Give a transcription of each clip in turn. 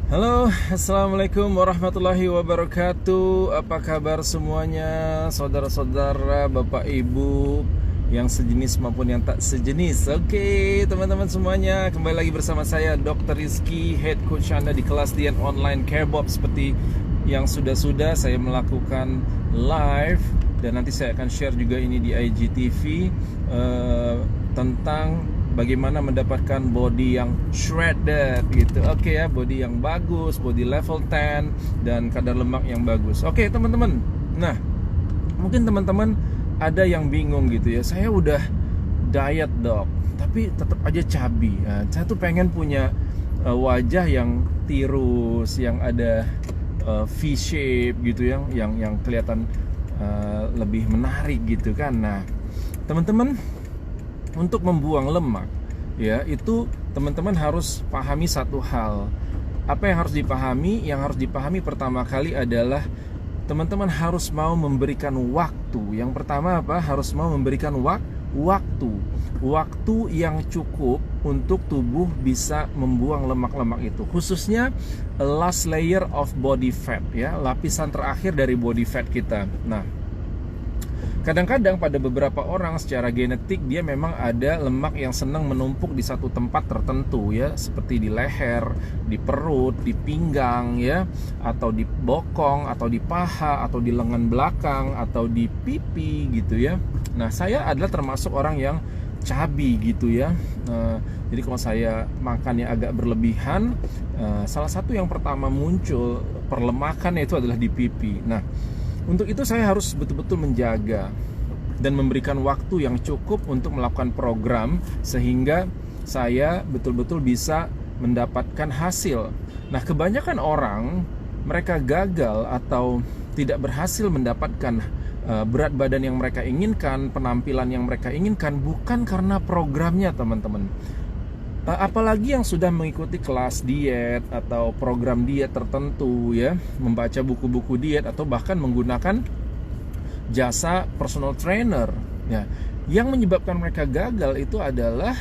Halo, assalamualaikum warahmatullahi wabarakatuh. Apa kabar semuanya, saudara-saudara, bapak ibu yang sejenis maupun yang tak sejenis. Oke, teman-teman semuanya, kembali lagi bersama saya Dr. Rizky, Head Coach Anda di kelas Dian Online Carebob. Seperti yang sudah-sudah saya melakukan live, dan nanti saya akan share juga ini di IGTV tentang bagaimana mendapatkan body yang shredded gitu. Oke ya, body yang bagus, body level 10 dan kadar lemak yang bagus. Oke, teman-teman. Nah, mungkin teman-teman ada yang bingung gitu ya. Saya udah diet, Dok, tapi tetap aja chubby. Nah, saya tuh pengen punya wajah yang tirus, yang ada V shape gitu, yang kelihatan lebih menarik gitu kan. Nah, teman-teman, untuk membuang lemak ya, itu teman-teman harus pahami satu hal. Apa yang harus dipahami? Yang harus dipahami pertama kali adalah teman-teman harus mau memberikan waktu. Yang pertama apa? Harus mau memberikan waktu yang cukup untuk tubuh bisa membuang lemak-lemak itu, khususnya last layer of body fat ya, lapisan terakhir dari body fat kita. Nah, kadang-kadang pada beberapa orang secara genetik dia memang ada lemak yang senang menumpuk di satu tempat tertentu ya, seperti di leher, di perut, di pinggang ya, atau di bokong, atau di paha, atau di lengan belakang, atau di pipi gitu ya. Nah, saya adalah termasuk orang yang chubby gitu ya. Jadi kalau saya makannya agak berlebihan, salah satu yang pertama muncul perlemakan itu adalah di pipi. Nah, untuk itu saya harus betul-betul menjaga dan memberikan waktu yang cukup untuk melakukan program sehingga saya betul-betul bisa mendapatkan hasil. Nah, kebanyakan orang mereka gagal atau tidak berhasil mendapatkan berat badan yang mereka inginkan, penampilan yang mereka inginkan, bukan karena programnya, teman-teman. Apalagi yang sudah mengikuti kelas diet atau program diet tertentu ya, membaca buku-buku diet atau bahkan menggunakan jasa personal trainer ya. Yang menyebabkan mereka gagal itu adalah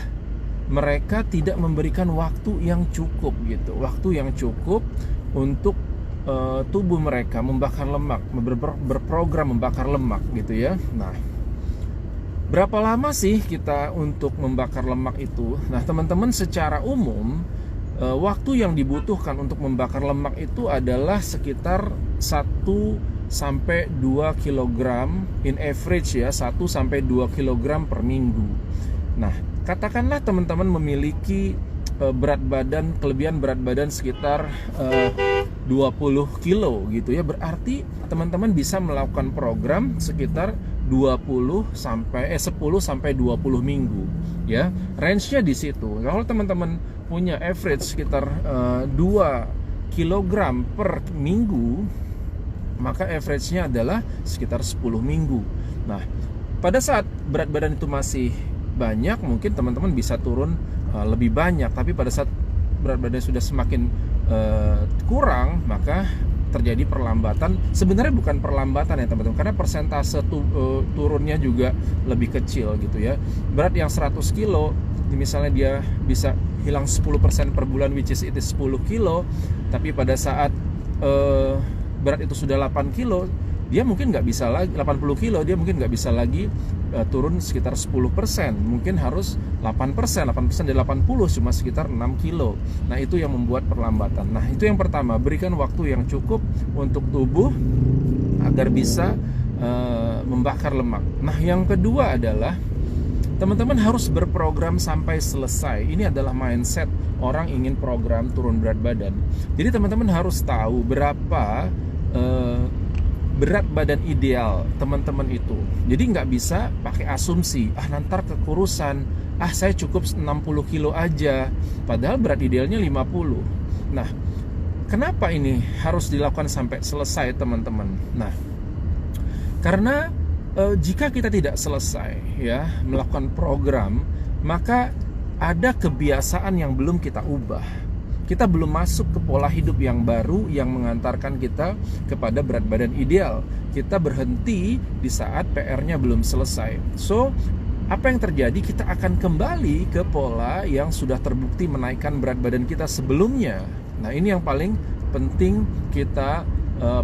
mereka tidak memberikan waktu yang cukup gitu. Waktu yang cukup untuk tubuh mereka membakar lemak, berprogram membakar lemak gitu ya. Nah, berapa lama sih kita untuk membakar lemak itu? Nah, teman-teman, secara umum waktu yang dibutuhkan untuk membakar lemak itu adalah sekitar 1 sampai 2 kg in average ya, 1 sampai 2 kg per minggu. Nah, katakanlah teman-teman memiliki kelebihan berat badan sekitar 20 kilo gitu ya, berarti teman-teman bisa melakukan program sekitar 10 sampai 20 minggu ya. Range-nya di situ. Kalau teman-teman punya average sekitar 2 kg per minggu, maka average-nya adalah sekitar 10 minggu. Nah, pada saat berat badan itu masih banyak, mungkin teman-teman bisa turun lebih banyak. Tapi pada saat berat badan sudah semakin kurang, maka terjadi perlambatan. Sebenarnya bukan perlambatan ya teman-teman, karena persentase turunnya juga lebih kecil gitu ya. Berat yang 100 kilo, misalnya dia bisa hilang 10% per bulan, which is it is 10 kilo. Tapi pada saat berat itu sudah 8 kilo, dia mungkin nggak bisa lagi, 80 kilo dia mungkin nggak bisa lagi turun sekitar 10%, mungkin harus 8%, 8% dari 80 cuma sekitar 6 kilo. Nah, itu yang membuat perlambatan. Nah, itu yang pertama, berikan waktu yang cukup untuk tubuh agar bisa membakar lemak. Nah, yang kedua adalah teman-teman harus berprogram sampai selesai. Ini adalah mindset orang ingin program turun berat badan. Jadi teman-teman harus tahu berapa berat badan ideal teman-teman itu. Jadi nggak bisa pakai asumsi, nanti kekurusan, saya cukup 60 kilo aja, padahal berat idealnya 50. Nah, kenapa ini harus dilakukan sampai selesai, teman-teman? Nah, karena jika kita tidak selesai ya melakukan program, maka ada kebiasaan yang belum kita ubah. Kita belum masuk ke pola hidup yang baru yang mengantarkan kita kepada berat badan ideal. Kita berhenti di saat PR-nya belum selesai. So, apa yang terjadi? Kita akan kembali ke pola yang sudah terbukti menaikkan berat badan kita sebelumnya. Nah, ini yang paling penting kita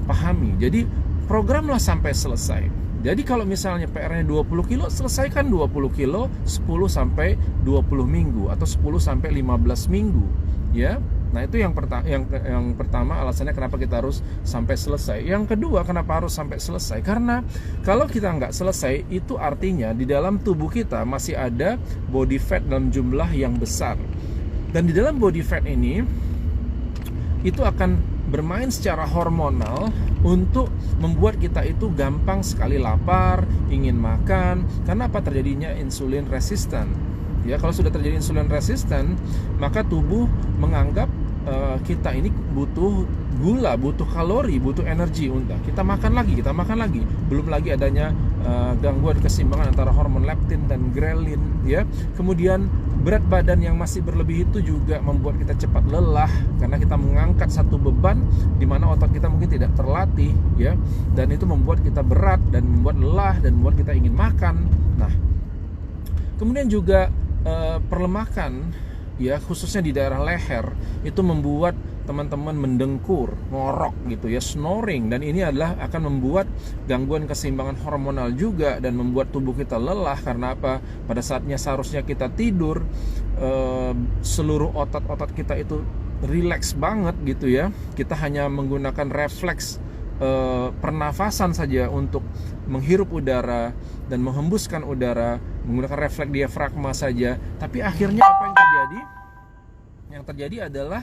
pahami. Jadi programlah sampai selesai. Jadi kalau misalnya PR-nya 20 kilo, selesaikan 20 kilo 10 sampai 20 minggu atau 10 sampai 15 minggu, ya. Nah, itu yang pertama alasannya kenapa kita harus sampai selesai. Yang kedua, kenapa harus sampai selesai? Karena kalau kita nggak selesai, itu artinya di dalam tubuh kita masih ada body fat dalam jumlah yang besar. Dan di dalam body fat ini, itu akan bermain secara hormonal untuk membuat kita itu gampang sekali lapar, ingin makan. Karena apa? Terjadinya insulin resistan. Ya, kalau sudah terjadi insulin resistan, maka tubuh menganggap kita ini butuh gula, butuh kalori, butuh energi. Kita makan lagi. Belum lagi adanya gangguan keseimbangan antara hormon leptin dan grelin, ya. Kemudian berat badan yang masih berlebih itu juga membuat kita cepat lelah karena kita mengangkat satu beban di mana otot kita mungkin tidak terlatih, ya. Dan itu membuat kita berat dan membuat lelah dan membuat kita ingin makan. Nah, kemudian juga perlemakan, ya, khususnya di daerah leher itu membuat teman-teman mendengkur, ngorok gitu ya, snoring, dan ini adalah akan membuat gangguan keseimbangan hormonal juga dan membuat tubuh kita lelah. Karena apa? Pada saatnya seharusnya kita tidur, seluruh otot-otot kita itu rileks banget gitu ya. Kita hanya menggunakan refleks pernafasan saja untuk menghirup udara dan menghembuskan udara, menggunakan refleks diafragma saja. Tapi akhirnya apa yang terjadi? Yang terjadi adalah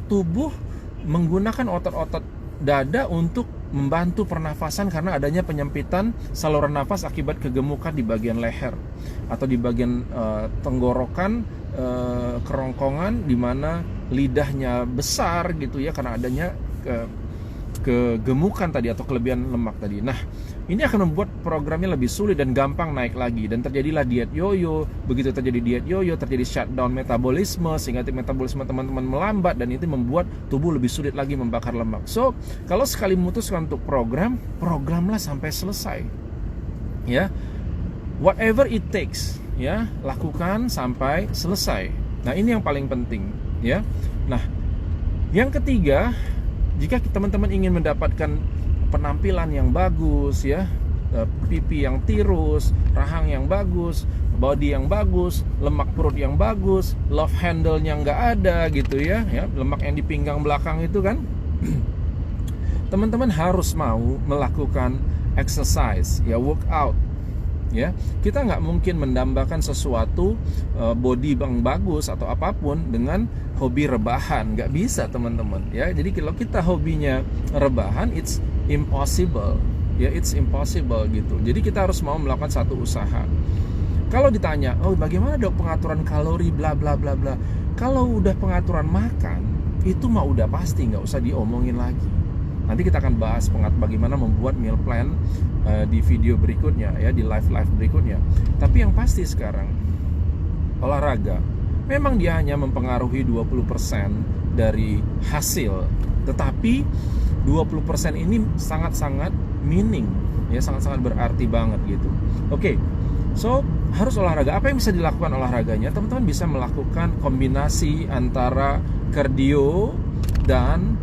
tubuh menggunakan otot-otot dada untuk membantu pernafasan karena adanya penyempitan saluran nafas akibat kegemukan di bagian leher atau di bagian tenggorokan, kerongkongan, di mana lidahnya besar gitu ya, karena adanya kegemukan tadi atau kelebihan lemak tadi. Nah, ini akan membuat programnya lebih sulit dan gampang naik lagi, dan terjadilah diet yoyo. Begitu terjadi diet yoyo, terjadi shutdown metabolisme sehingga metabolisme teman-teman melambat, dan itu membuat tubuh lebih sulit lagi membakar lemak. So, kalau sekali memutuskan untuk programlah sampai selesai. Ya. Whatever it takes, ya, lakukan sampai selesai. Nah, ini yang paling penting, ya. Nah, yang ketiga, jika teman-teman ingin mendapatkan penampilan yang bagus, ya, pipi yang tirus, rahang yang bagus, body yang bagus, lemak perut yang bagus, love handle-nya nggak ada gitu ya, lemak yang di pinggang belakang itu kan, teman-teman harus mau melakukan exercise, ya, workout. Ya, kita nggak mungkin mendambakan sesuatu body yang bagus atau apapun dengan hobi rebahan, nggak bisa teman-teman. Ya, jadi kalau kita hobinya rebahan, it's impossible. Ya, it's impossible gitu. Jadi kita harus mau melakukan satu usaha. Kalau ditanya, oh bagaimana dok pengaturan kalori, bla bla bla bla. Kalau udah pengaturan makan, itu mah udah pasti, nggak usah diomongin lagi. Nanti kita akan bahas bagaimana membuat meal plan di video berikutnya, ya, di live berikutnya. Tapi yang pasti sekarang, olahraga memang dia hanya mempengaruhi 20% dari hasil, tetapi 20% ini sangat-sangat meaning, ya, sangat-sangat berarti banget gitu. Oke. So, harus olahraga. Apa yang bisa dilakukan olahraganya? Teman-teman bisa melakukan kombinasi antara cardio dan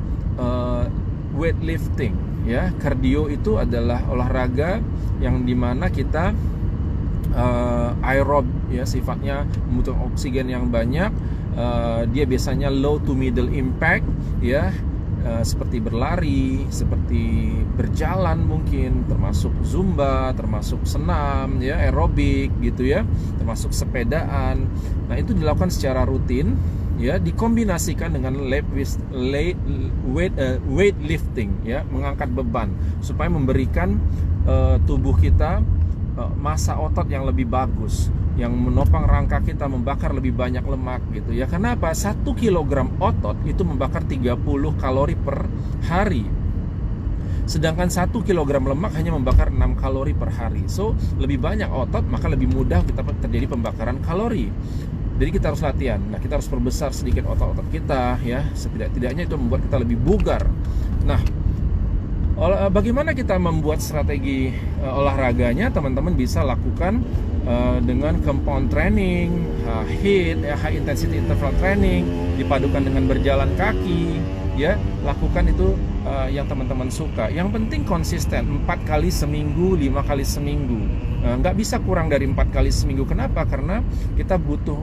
weightlifting, ya. Cardio itu adalah olahraga yang dimana kita aerob, ya, sifatnya membutuhkan oksigen yang banyak. Dia biasanya low to middle impact, ya, seperti berlari, seperti berjalan mungkin, termasuk zumba, termasuk senam, ya, aerobik gitu ya, termasuk sepedaan. Nah, itu dilakukan secara rutin, ya, dikombinasikan dengan weightlifting, ya, mengangkat beban supaya memberikan tubuh kita massa otot yang lebih bagus, yang menopang rangka kita membakar lebih banyak lemak gitu ya. Kenapa? 1 kg otot itu membakar 30 kalori per hari, sedangkan 1 kg lemak hanya membakar 6 kalori per hari. So, lebih banyak otot maka lebih mudah kita terjadi pembakaran kalori. Jadi kita harus latihan. Nah, kita harus perbesar sedikit otot-otot kita, ya. Setidak-tidaknya itu membuat kita lebih bugar. Nah, bagaimana kita membuat strategi olahraganya? Teman-teman bisa lakukan dengan compound training, HIIT, high intensity interval training, dipadukan dengan berjalan kaki, ya lakukan itu yang teman-teman suka. Yang penting konsisten, 4 kali seminggu, 5 kali seminggu. Nggak bisa kurang dari 4 kali seminggu. Kenapa? Karena kita butuh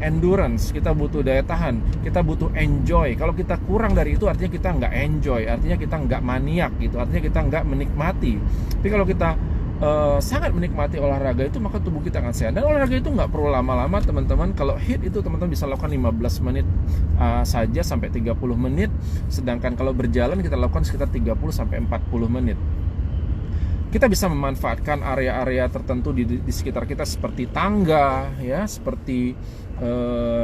endurance, kita butuh daya tahan, kita butuh enjoy. Kalau kita kurang dari itu artinya kita nggak enjoy, artinya kita nggak maniak gitu, artinya kita nggak menikmati. Tapi kalau kita sangat menikmati olahraga itu, maka tubuh kita akan sehat. Dan olahraga itu nggak perlu lama-lama teman-teman. Kalau HIIT itu teman-teman bisa lakukan 15 menit saja sampai 30 menit. Sedangkan kalau berjalan kita lakukan sekitar 30 sampai 40 menit. Kita bisa memanfaatkan area-area tertentu di sekitar kita seperti tangga, ya, seperti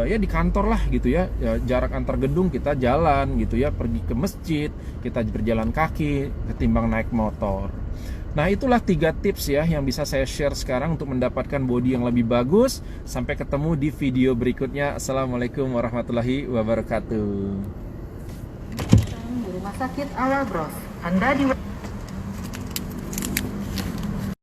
ya di kantor lah gitu ya. Jarak antar gedung kita jalan gitu ya, pergi ke masjid, kita berjalan kaki ketimbang naik motor. Nah, itulah 3 tips ya yang bisa saya share sekarang untuk mendapatkan body yang lebih bagus. Sampai ketemu di video berikutnya. Assalamualaikum warahmatullahi wabarakatuh. Di Rumah Sakit Al Bros. Anda di